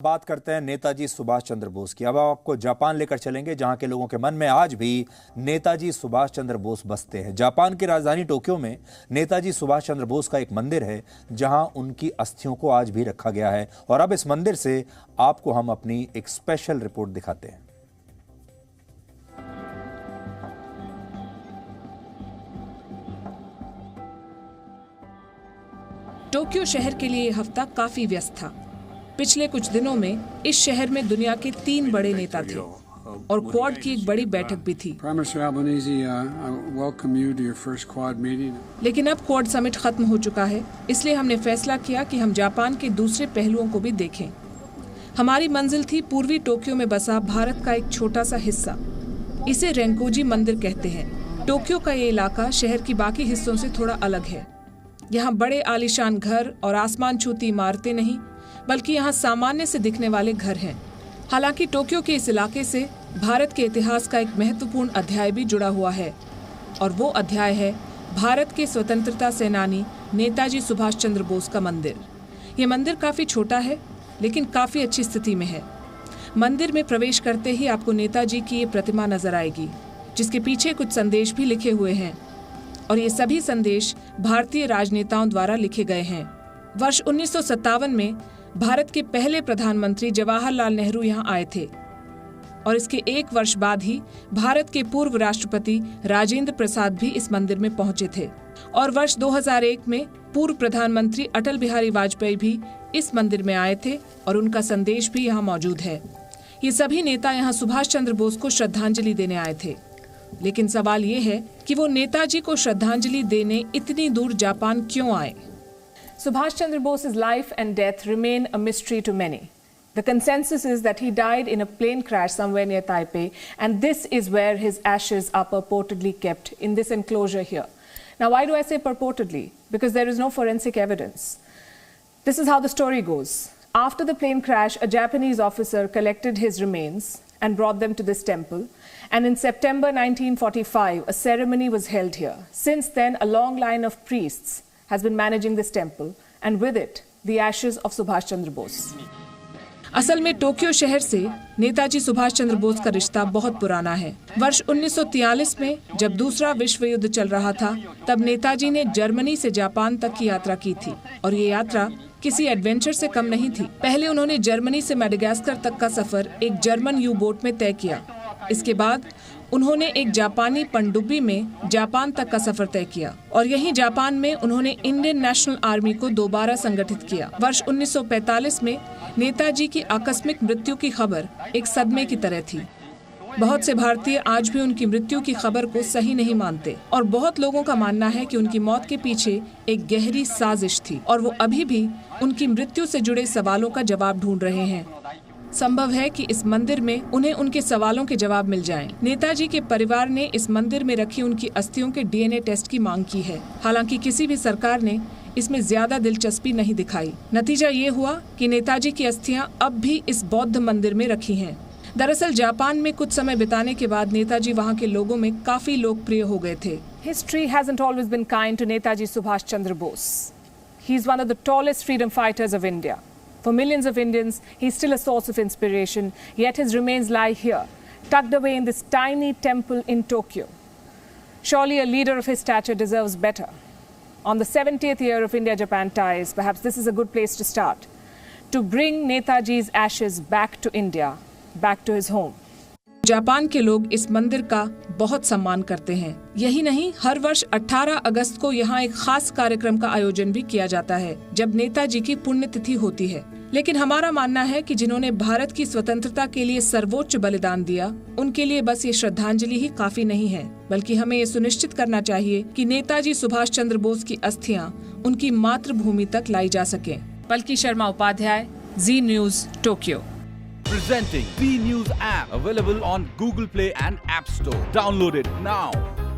बात करते हैं नेताजी सुभाष चंद्र बोस की। अब आपको जापान लेकर चलेंगे, जहां के लोगों के मन में आज भी नेताजी सुभाष चंद्र बोस बसते हैं। जापान की राजधानी टोक्यो में नेताजी सुभाष चंद्र बोस का एक मंदिर है, जहां उनकी अस्थियों को आज भी रखा गया है। और अब इस मंदिर से आपको हम अपनी एक स्पेशल रिपोर्ट दिखाते हैं। टोक्यो शहर के लिए यह हफ्ता काफी व्यस्त था। पिछले कुछ दिनों में इस शहर में दुनिया के 3 बड़े नेता थे और क्वाड की एक बड़ी बैठक भी थी। लेकिन अब क्वाड समिट खत्म हो चुका है, इसलिए हमने फैसला किया कि हम जापान के दूसरे पहलुओं को भी देखें। हमारी मंजिल थी पूर्वी टोक्यो में बसा भारत का एक छोटा सा हिस्सा। इसे रेंकोजी मंदिर कहते हैं। टोक्यो का ये इलाका शहर की बाकी हिस्सों से थोड़ा अलग है। यहाँ बड़े आलीशान घर और आसमान छूती इमारतें नहीं, बल्कि यहाँ सामान्य से दिखने वाले घर हैं। हालांकि टोक्यो के इस इलाके से भारत के इतिहास का एक महत्वपूर्ण अध्याय भी जुड़ा हुआ है, और वो अध्याय है भारत के स्वतंत्रता सेनानी नेताजी सुभाष चंद्र बोस का मंदिर। ये मंदिर काफी छोटा है, लेकिन काफी अच्छी स्थिति में है। मंदिर में प्रवेश करते ही आपको नेताजी की ये प्रतिमा नजर आएगी, जिसके पीछे कुछ संदेश भी लिखे हुए हैं, और ये सभी संदेश भारतीय राजनेताओं द्वारा लिखे गए हैं। वर्ष 1957 में भारत के पहले प्रधानमंत्री जवाहरलाल नेहरू यहाँ आए थे, और इसके 1 वर्ष बाद ही भारत के पूर्व राष्ट्रपति राजेंद्र प्रसाद भी इस मंदिर में पहुंचे थे। और वर्ष 2001 में पूर्व प्रधानमंत्री अटल बिहारी वाजपेयी भी इस मंदिर में आए थे, और उनका संदेश भी यहाँ मौजूद है। ये सभी नेता यहाँ सुभाष चंद्र बोस को श्रद्धांजलि देने आए थे। लेकिन सवाल ये है कि वो नेताजी को श्रद्धांजलि देने इतनी दूर जापान क्यों आए? Subhash Chandra Bose's life and death remain a mystery to many. The consensus is that he died in a plane crash somewhere near Taipei, and this is where his ashes are purportedly kept, in this enclosure here. Now, why do I say purportedly? Because there is no forensic evidence. This is how the story goes. After the plane crash, a Japanese officer collected his remains and brought them to this temple. And in September 1945, a ceremony was held here. Since then, a long line of priests has been managing this temple, and with it, the ashes of Subhash Chandra Bose. असल में Tokyo शहर से नेताजी सुभाष चंद्र बोस का रिश्ता बहुत पुराना है। वर्ष 1943 में जब दूसरा विश्व युद्ध चल रहा था, तब नेताजी ने जर्मनी से जापान तक की यात्रा की थी, और ये यात्रा किसी एडवेंचर से कम नहीं थी। पहले उन्होंने जर्मनी से मेडागास्कर तक का सफर एक जर्मन यू बोट में तय किया। इसके बाद उन्होंने एक जापानी पनडुब्बी में जापान तक का सफर तय किया, और यहीं जापान में उन्होंने इंडियन नेशनल आर्मी को दोबारा संगठित किया। वर्ष 1945 में नेताजी की आकस्मिक मृत्यु की खबर एक सदमे की तरह थी। बहुत से भारतीय आज भी उनकी मृत्यु की खबर को सही नहीं मानते, और बहुत लोगों का मानना है कि उनकी मौत के पीछे एक गहरी साजिश थी, और वो अभी भी उनकी मृत्यु से जुड़े सवालों का जवाब ढूंढ रहे हैं। संभव है कि इस मंदिर में उन्हें उनके सवालों के जवाब मिल जाएं। नेताजी के परिवार ने इस मंदिर में रखी उनकी अस्थियों के डीएनए टेस्ट की मांग की है। हालांकि किसी भी सरकार ने इसमें ज्यादा दिलचस्पी नहीं दिखाई। नतीजा ये हुआ कि नेताजी की अस्थियां अब भी इस बौद्ध मंदिर में रखी हैं। दरअसल जापान में कुछ समय बिताने के बाद नेताजी वहाँ के लोगों में काफी लोकप्रिय हो गए थे। History hasn't always been kind to Netaji Subhash Chandra Bose. He is one of the tallest freedom fighters of India. For millions of Indians, he is still a source of inspiration, yet his remains lie here, tucked away in this tiny temple in Tokyo. Surely a leader of his stature deserves better. On the 70th year of India-Japan ties, perhaps this is a good place to start, to bring Netaji's ashes back to India, back to his home. Japan के लोग इस मंदिर का बहुत सम्मान करते हैं। यही नहीं, हर वर्ष 18 अगस्त को यहाँ एक खास कार्यक्रम का आयोजन भी किया जाता है, जब नेताजी की पुण्यतिथि होती है। लेकिन हमारा मानना है कि जिन्होंने भारत की स्वतंत्रता के लिए सर्वोच्च बलिदान दिया, उनके लिए बस ये श्रद्धांजलि ही काफी नहीं है, बल्कि हमें ये सुनिश्चित करना चाहिए कि नेताजी सुभाष चंद्र बोस की अस्थियां उनकी मातृभूमि तक लाई जा सके। Palki Sharma Upadhyay, Zee news, Tokyo. Presenting V News app, available on Google Play and App Store. Download it now.